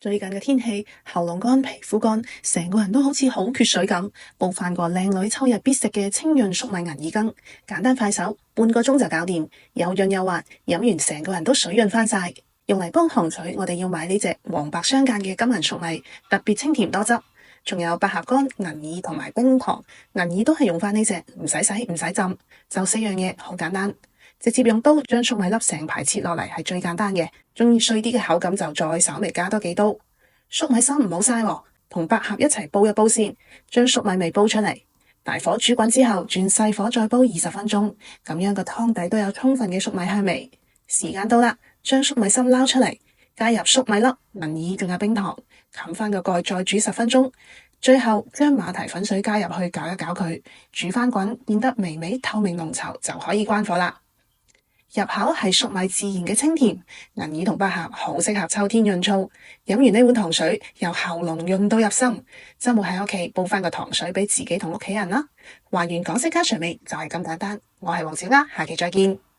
最近嘅天氣，喉嚨乾、皮膚乾，成個人都好似好缺水咁。煲翻個靚女秋日必食嘅清潤粟米銀耳羹，簡單快手，半個鐘就搞掂，又潤又滑，飲完成個人都水潤翻晒。用嚟煲糖水，我哋要買呢隻黃白相間嘅金銀粟米，特別清甜多汁。仲有百合乾、銀耳同埋冰糖，銀耳都係用翻呢隻，唔使洗唔使浸，就4樣嘢，好簡單。直接用刀將粟米粒成排切落嚟係最簡單嘅，中意碎啲嘅口感就再稍微加多幾刀。粟米芯唔好嘥喎，同百合一齊煲一煲先，將粟米味煲出嚟，大火煮滾之後轉細火再煲20分鐘，咁樣個湯底都有充分嘅粟米香味。時間到啦，將粟米芯撈出嚟，加入粟米粒、銀耳仲有冰糖，冚翻個蓋再煮10分鐘，最後將馬蹄粉水加入去攪一攪佢，煮翻滾，變得微微透明濃稠就可以關火啦。入口係粟米自然嘅清甜，銀耳同百合好適合秋天潤燥。飲完呢碗糖水，由喉嚨潤到入心。周末喺屋企煲翻個糖水俾自己同屋企人啦。還原港式家常味就係咁簡單。我係黃小嘉，下期再見。